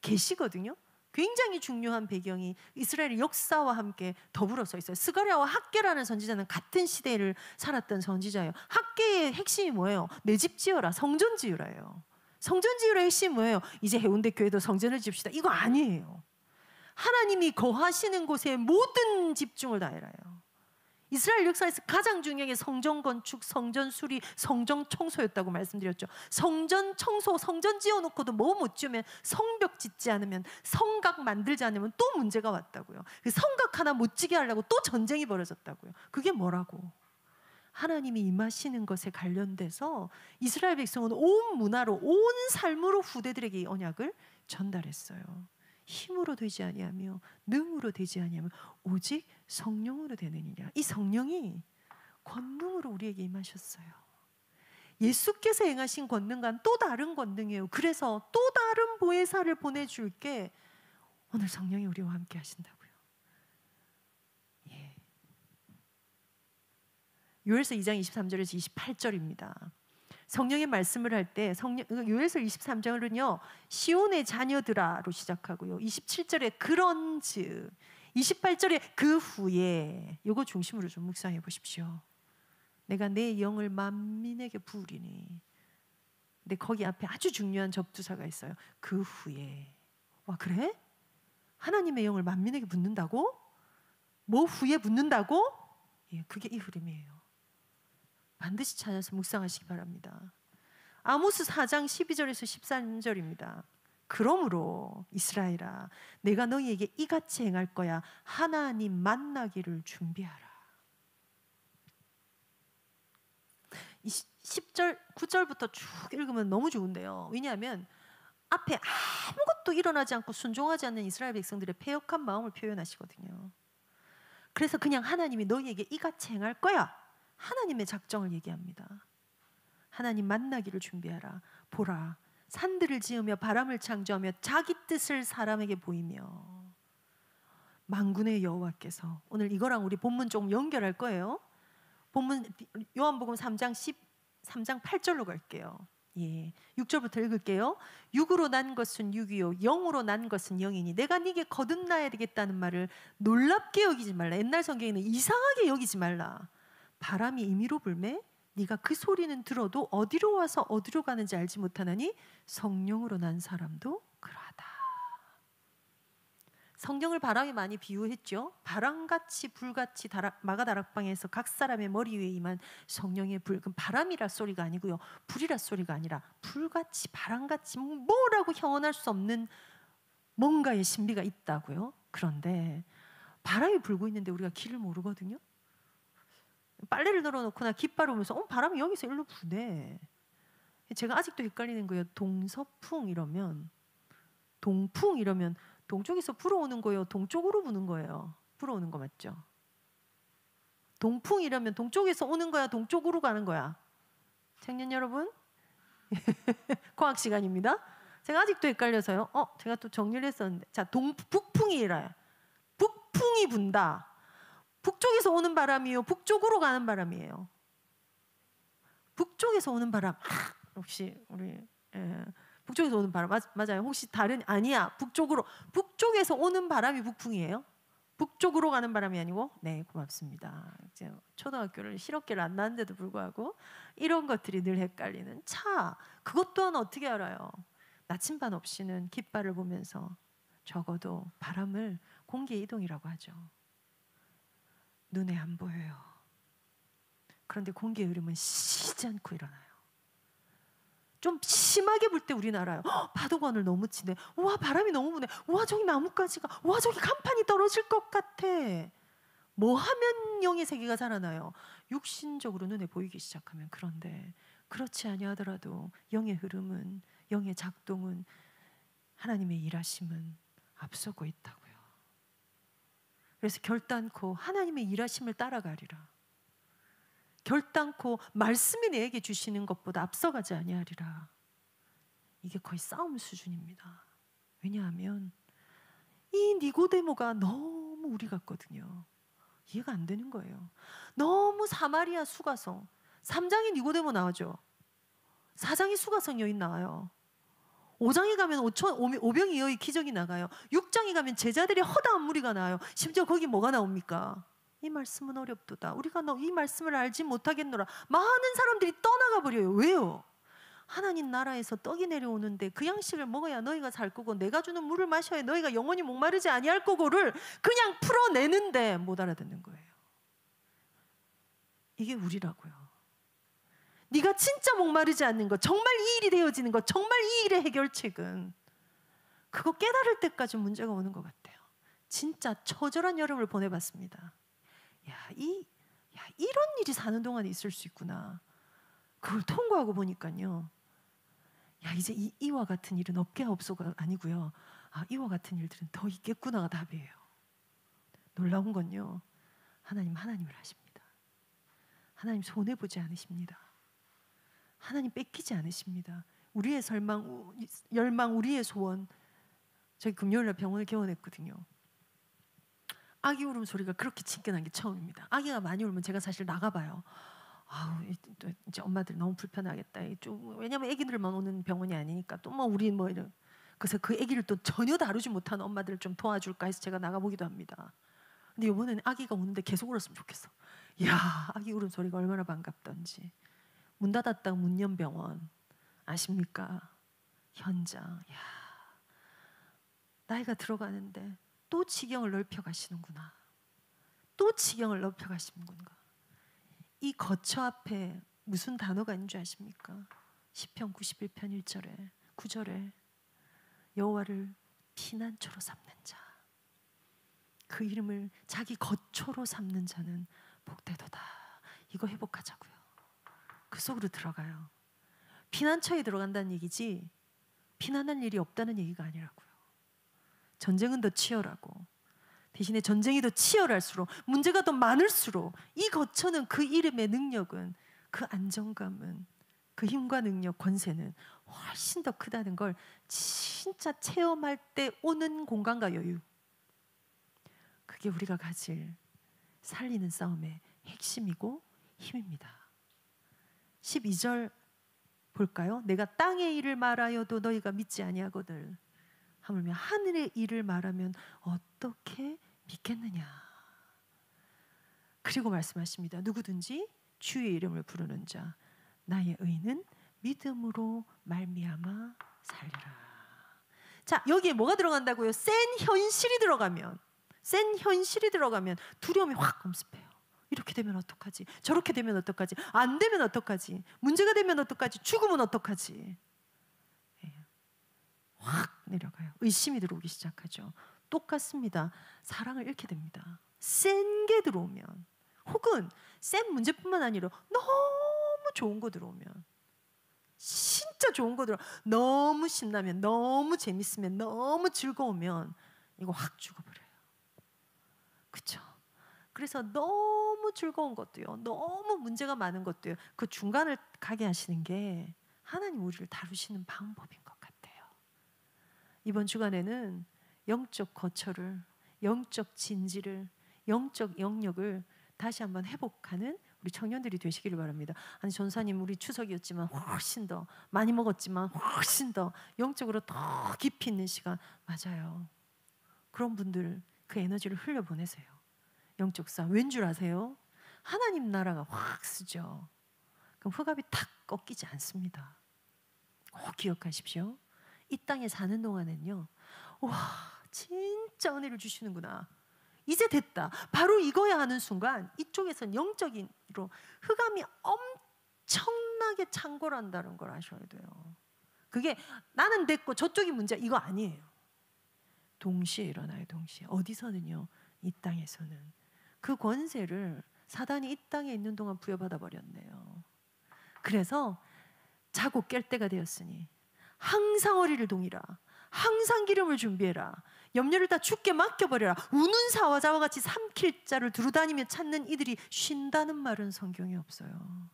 계시거든요. 굉장히 중요한 배경이 이스라엘의 역사와 함께 더불어 서 있어요. 스가랴와 학개라는 선지자는 같은 시대를 살았던 선지자예요. 학개의 핵심이 뭐예요? 내 집 지어라, 성전 지으라예요. 성전 지으라 핵심이 뭐예요? 이제 해운대 교회도 성전을 지읍시다. 이거 아니에요. 하나님이 거하시는 곳에 모든 집중을 다해라요. 이스라엘 역사에서 가장 중요한 게 성전 건축, 성전 수리, 성전 청소였다고 말씀드렸죠. 성전 청소, 성전 지어놓고도 뭐 못 지으면, 성벽 짓지 않으면, 성각 만들지 않으면 또 문제가 왔다고요. 그 성각 하나 못 지게 하려고 또 전쟁이 벌어졌다고요. 그게 뭐라고? 하나님이 임하시는 것에 관련돼서 이스라엘 백성은 온 문화로, 온 삶으로 후대들에게 이 언약을 전달했어요. 힘으로 되지 아니하며 능으로 되지 아니하며 오직 성령으로 되느니라. 이 성령이 권능으로 우리에게 임하셨어요. 예수께서 행하신 권능과는 또 다른 권능이에요. 그래서 또 다른 보혜사를 보내줄게. 오늘 성령이 우리와 함께 하신다고요. 예. 요엘서 2장 23절에서 28절입니다. 성령의 말씀을 할 때 요엘서 23절은요 시온의 자녀들아로 시작하고요 27절에 그런즉 28절에 그 후에 요거 중심으로 좀 묵상해 보십시오. 내가 내 영을 만민에게 부으리니. 근데 거기 앞에 아주 중요한 접두사가 있어요. 그 후에. 와, 그래? 하나님의 영을 만민에게 붓는다고? 뭐 후에 붓는다고? 예, 그게 이 흐름이에요. 반드시 찾아서 묵상하시기 바랍니다. 아모스 4장 12절에서 13절입니다. 그러므로 이스라엘아 내가 너희에게 이같이 행할 거야. 하나님 만나기를 준비하라. 10절 9절부터 쭉 읽으면 너무 좋은데요. 왜냐하면 앞에 아무것도 일어나지 않고 순종하지 않는 이스라엘 백성들의 패역한 마음을 표현하시거든요. 그래서 그냥 하나님이 너희에게 이같이 행할 거야. 하나님의 작정을 얘기합니다. 하나님 만나기를 준비하라. 보라 산들을 지으며 바람을 창조하며 자기 뜻을 사람에게 보이며. 만군의 여호와께서, 오늘 이거랑 우리 본문 조금 연결할 거예요. 본문 요한복음 3장 8절로 갈게요. 예, 6절부터 읽을게요. 육으로 난 것은 육이요 영으로 난 것은 영이니 내가 네게 거듭나야 되겠다는 말을 놀랍게 여기지 말라. 옛날 성경에는 이상하게 여기지 말라. 바람이 임의로 불매 네가 그 소리는 들어도 어디로 와서 어디로 가는지 알지 못하나니 성령으로 난 사람도 그러하다. 성경을 바람에 많이 비유했죠. 바람같이 불같이 마가다락방에서 각 사람의 머리 위에 임한 성령의 불. 그럼 바람이라 소리가 아니고요, 불이라 소리가 아니라 불같이 바람같이 뭐라고 형언할 수 없는 뭔가의 신비가 있다고요. 그런데 바람이 불고 있는데 우리가 길을 모르거든요. 빨래를 널어놓거나 깃발 오면서 바람이 여기서 일로 부네. 제가 아직도 헷갈리는 거예요. 동서풍 이러면, 동풍 이러면 동쪽에서 불어오는 거예요, 동쪽으로 부는 거예요? 불어오는 거 맞죠? 동풍 이러면 동쪽에서 오는 거야, 동쪽으로 가는 거야? 청년 여러분, 과학 시간입니다. 제가 아직도 헷갈려서요. 제가 또 정리를 했었는데, 자, 북풍이라, 북풍이 분다. 북쪽에서 오는 바람이요, 북쪽으로 가는 바람이에요? 북쪽에서 오는 바람. 역시 우리 북쪽에서 오는 바람 맞아요. 혹시 다른 아니야. 북쪽에서 오는 바람이 북풍이에요? 북쪽으로 가는 바람이 아니고? 네, 고맙습니다. 이제 초등학교를 실업계를 안 나왔는데도 불구하고 이런 것들이 늘 헷갈리는 차. 그것 또한 어떻게 알아요? 나침반 없이는 깃발을 보면서 적어도 바람을 공기의 이동이라고 하죠. 눈에 안 보여요. 그런데 공기의 흐름은 쉬지 않고 일어나요. 좀 심하게 불 때 우리나라요. 파도가 오늘 너무 치네. 와, 바람이 너무 부네. 와, 저기 나뭇가지가, 와, 저기 간판이 떨어질 것 같아. 뭐 하면 영의 세계가 살아나요? 육신적으로 눈에 보이기 시작하면. 그런데 그렇지 아니하더라도 영의 흐름은, 영의 작동은, 하나님의 일하심은 앞서고 있다고요. 그래서 결단코 하나님의 일하심을 따라가리라. 결단코 말씀이 내게 주시는 것보다 앞서가지 아니하리라. 이게 거의 싸움 수준입니다. 왜냐하면 이 니고데모가 너무 우리 같거든요. 이해가 안 되는 거예요. 너무 사마리아 수가성, 3장에 니고데모 나오죠. 4장에 수가성 여인 나와요. 5장에 가면 오병이 여의 기적이 나가요. 6장에 가면 제자들의 허다한 무리가 나와요. 심지어 거기 뭐가 나옵니까? 이 말씀은 어렵도다. 우리가 이 말씀을 알지 못하겠노라. 많은 사람들이 떠나가 버려요. 왜요? 하나님 나라에서 떡이 내려오는데 그 양식을 먹어야 너희가 살 거고 내가 주는 물을 마셔야 너희가 영원히 목마르지 아니할 거고를 그냥 풀어내는데 못 알아듣는 거예요. 이게 우리라고요. 네가 진짜 목마르지 않는 것, 정말 이 일이 되어지는 것, 정말 이 일의 해결책은 그거 깨달을 때까지 문제가 오는 것 같아요. 진짜 처절한 여름을 보내봤습니다. 이런 일이 사는 동안에 있을 수 있구나. 그걸 통과하고 보니까요. 이제 이와 같은 일은 없게 없소가 아니고요. 이와 같은 일들은 더 있겠구나가 답이에요. 놀라운 건요. 하나님을 하십니다. 하나님 손해보지 않으십니다. 하나님 뺏기지 않으십니다. 우리의 열망, 우리의 소원. 저희 금요일날 병원을 개원했거든요. 아기 울음소리가 그렇게 친근한 게 처음입니다. 아기가 많이 울면 제가 사실 나가봐요. 이제 엄마들 너무 불편하겠다. 왜냐면 아기들만 오는 병원이 아니니까 또 뭐 우리 뭐 이런. 그래서 그 아기를 또 전혀 다루지 못하는 엄마들을 좀 도와줄까 해서 제가 나가보기도 합니다. 근데 이번에는 아기가 우는데 계속 울었으면 좋겠어. 아기 울음소리가 얼마나 반갑던지. 문 닫았다가 문 연 병원 아십니까? 현장. 나이가 들어가는데 또 지경을 넓혀 가시는구나. 또 지경을 넓혀 가시는구나. 이 거처 앞에 무슨 단어가 있는 줄 아십니까? 시편 91편 1절에 9절에 여호와를 피난처로 삼는 자, 그 이름을 자기 거처로 삼는 자는 복되도다. 이거 회복하자고요. 그 속으로 들어가요. 피난처에 들어간다는 얘기지 피난할 일이 없다는 얘기가 아니라고요. 전쟁은 더 치열하고 대신에 전쟁이 더 치열할수록 문제가 더 많을수록 이 거처는 그 이름의 능력은, 그 안정감은, 그 힘과 능력, 권세는 훨씬 더 크다는 걸 진짜 체험할 때 오는 공간과 여유. 그게 우리가 가질 살리는 싸움의 핵심이고 힘입니다. 12절 볼까요? 내가 땅의 일을 말하여도 너희가 믿지 아니하거늘 하물며 하늘의 일을 말하면 어떻게 믿겠느냐. 그리고 말씀하십니다. 누구든지 주의 이름을 부르는 자 나의 의는 믿음으로 말미암아 살리라. 자, 여기에 뭐가 들어간다고요? 센 현실이 들어가면 두려움이 확 엄습해요. 이렇게 되면 어떡하지? 저렇게 되면 어떡하지? 안 되면 어떡하지? 문제가 되면 어떡하지? 죽으면 어떡하지? 확 내려가요. 의심이 들어오기 시작하죠. 똑같습니다. 사랑을 잃게 됩니다. 센 게 들어오면, 혹은 센 문제뿐만 아니라 너무 좋은 거 들어오면, 진짜 좋은 거 너무 신나면, 너무 재밌으면, 너무 즐거우면 이거 확 죽어버려요. 그렇죠? 그래서 너무 즐거운 것도요, 너무 문제가 많은 것도요, 그 중간을 가게 하시는 게 하나님 우리를 다루시는 방법인 것 같아요. 이번 주간에는 영적 거처를, 영적 진지를, 영적 영역을 다시 한번 회복하는 우리 청년들이 되시기를 바랍니다. 아니 전사님, 우리 추석이었지만 훨씬 더 많이 먹었지만 훨씬 더 영적으로 더 깊이 있는 시간. 맞아요. 그런 분들 그 에너지를 흘려보내세요. 영적 싸움. 왠 줄 아세요? 하나님 나라가 확 쓰죠. 그럼 흑암이 탁 꺾이지 않습니다. 꼭 기억하십시오. 이 땅에 사는 동안은요, 와 진짜 은혜를 주시는구나, 이제 됐다, 바로 이거야 하는 순간 이쪽에선 영적인으로 흑암이 엄청나게 창궐한다는 걸 아셔야 돼요. 그게 나는 됐고 저쪽이 문제, 이거 아니에요. 동시에 일어나요. 동시에. 어디서는요? 이 땅에서는. 그 권세를 사단이 이 땅에 있는 동안 부여받아 버렸네요. 그래서 자고 깰 때가 되었으니 항상 어리를 동이라, 항상 기름을 준비해라, 염려를 다 주께 맡겨버려라. 우는 사자와 같이 삼킬 자를 두루다니며 찾는 이들이 쉰다는 말은 성경에 없어요.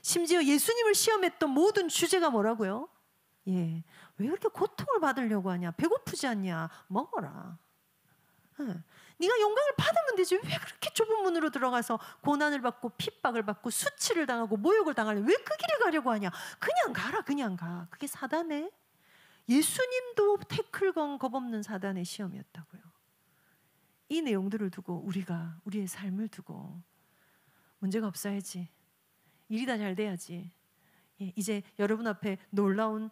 심지어 예수님을 시험했던 모든 주제가 뭐라고요? 왜 그렇게 고통을 받으려고 하냐? 배고프지 않냐? 먹어라. 네가 영광을 받으면 되지. 왜 그렇게 좁은 문으로 들어가서 고난을 받고 핍박을 받고 수치를 당하고 모욕을 당하려고, 왜 그 길을 가려고 하냐? 그냥 가라. 그냥 가. 그게 사단의, 예수님도 태클 건 겁없는 사단의 시험이었다고요. 이 내용들을 두고 우리가 우리의 삶을 두고 문제가 없어야지, 일이 다 잘 돼야지, 이제 여러분 앞에 놀라운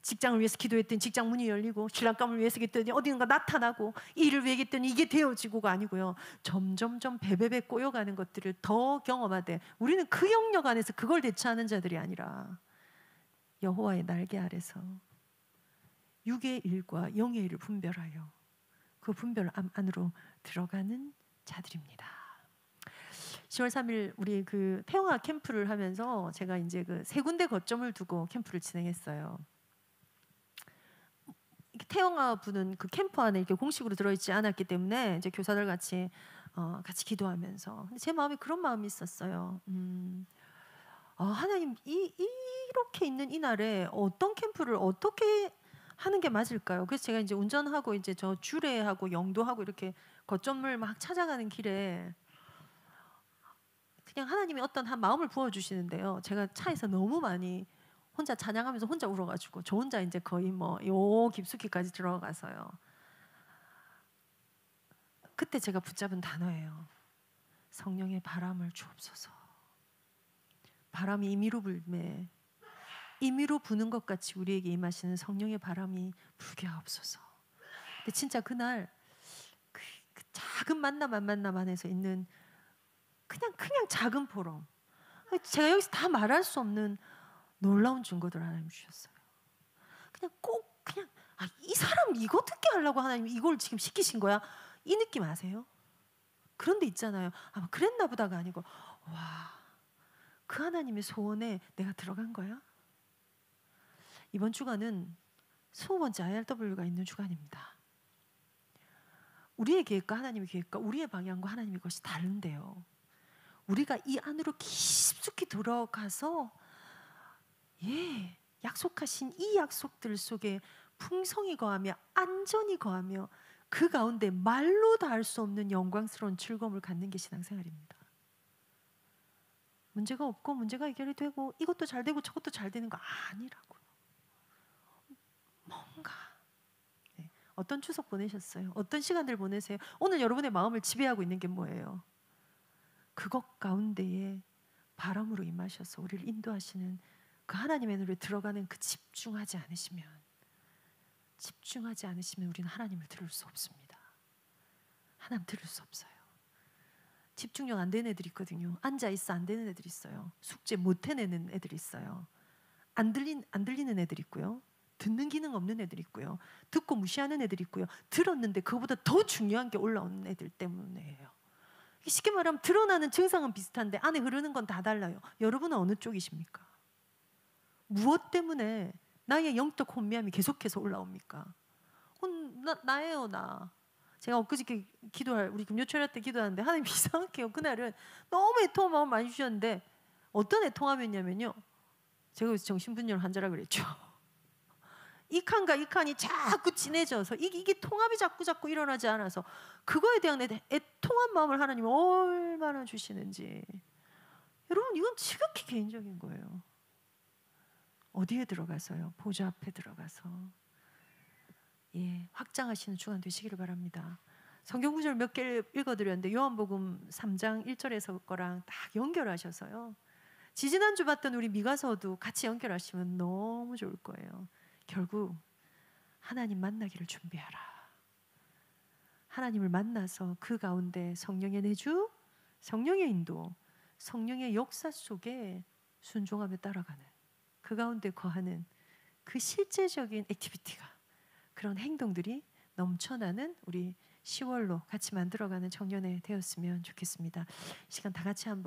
직장을 위해서 기도했더니 직장 문이 열리고, 신랑감을 위해서 기도했더니 어딘가 나타나고, 일을 위해 기도했더니 이게 되어지고가 아니고요, 점점점 베베베 꼬여가는 것들을 더 경험하되, 우리는 그 영역 안에서 그걸 대처하는 자들이 아니라 여호와의 날개 아래서 육의 일과 영의 일을 분별하여 그 분별 안으로 들어가는 자들입니다. 10월 3일 우리 그 태영아 캠프를 하면서 제가 이제 그 세 군데 거점을 두고 캠프를 진행했어요. 태영아 분은 그 캠프 안에 이렇게 공식으로 들어있지 않았기 때문에 이제 교사들 같이 기도하면서, 근데 제 마음에 그런 마음이 있었어요. 하나님, 이렇게 있는 이 날에 어떤 캠프를 어떻게 하는 게 맞을까요? 그래서 제가 이제 운전하고 이제 저 주례하고 영도하고 이렇게 거점을 막 찾아가는 길에 그냥 하나님이 어떤 한 마음을 부어주시는데요, 제가 차에서 너무 많이 혼자 찬양하면서 혼자 울어가지고 저 혼자 이제 거의 뭐 요 깊숙이까지 들어가서요. 그때 제가 붙잡은 단어예요. 성령의 바람을 주옵소서. 바람이 임의로 불매, 임의로 부는 것 같이 우리에게 임하시는 성령의 바람이 불게 하옵소서. 근데 진짜 그날 그 작은 만남 안에서 있는 그냥 작은 포럼, 제가 여기서 다 말할 수 없는 놀라운 증거들 하나님 주셨어요. 그냥 꼭 그냥 이 사람 이거 듣게 하려고 하나님 이걸 지금 시키신 거야? 이 느낌 아세요? 그런데 있잖아요. 그랬나 보다가 아니고, 와, 그 하나님의 소원에 내가 들어간 거야? 이번 주간은 20번째 IRW가 있는 주간입니다. 우리의 계획과 하나님의 계획과 우리의 방향과 하나님의 것이 다른데요, 우리가 이 안으로 깊숙이 들어가서 약속하신 이 약속들 속에 풍성이 거하며 안전이 거하며 그 가운데 말로 다 할 수 없는 영광스러운 즐거움을 갖는 게 신앙생활입니다. 문제가 없고 문제가 해결이 되고 이것도 잘 되고 저것도 잘 되는 거 아니라고요. 뭔가 어떤 추석 보내셨어요? 어떤 시간들 보내세요? 오늘 여러분의 마음을 지배하고 있는 게 뭐예요? 그것 가운데에 바람으로 임하셔서 우리를 인도하시는 그 하나님의 눈에 들어가는 그 집중하지 않으시면 우리는 하나님을 들을 수 없습니다. 하나님 들을 수 없어요. 집중력 안 되는 애들 있거든요. 앉아있어 안 되는 애들 있어요. 숙제 못 해내는 애들 있어요. 안 들리는 애들 있고요. 듣는 기능 없는 애들 있고요. 듣고 무시하는 애들 있고요. 들었는데 그거보다 더 중요한 게 올라오는 애들 때문이에요. 쉽게 말하면 드러나는 증상은 비슷한데 안에 흐르는 건 다 달라요. 여러분은 어느 쪽이십니까? 무엇 때문에 나의 영적 혼미함이 계속해서 올라옵니까? 나예요, 나. 제가 엊그저께 우리 금요철야 때 기도하는데 하나님 이상하게요. 그날은 너무 애통한 마음 많이 주셨는데 어떤 애통함이었냐면요. 제가 여기서 정신분열 환자라 그랬죠. 이 칸과 이 칸이 자꾸 진해져서 이게 통합이 자꾸 일어나지 않아서 그거에 대한 애통한 마음을 하나님이 얼마나 주시는지. 여러분 이건 지극히 개인적인 거예요. 어디에 들어가서요? 보좌 앞에 들어가서 확장하시는 주간 되시기를 바랍니다. 성경 구절 몇 개를 읽어드렸는데 요한복음 3장 1절에서 거랑 딱 연결하셔서요. 지지난주 봤던 우리 미가서도 같이 연결하시면 너무 좋을 거예요. 결국 하나님 만나기를 준비하라. 하나님을 만나서 그 가운데 성령의 내주, 성령의 인도, 성령의 역사 속에 순종하며 따라가는 그 가운데 거하는 그 실제적인 액티비티가 그런 행동들이 넘쳐나는 우리 10월로 같이 만들어가는 청년회 되었으면 좋겠습니다. 이 시간 다 같이 한번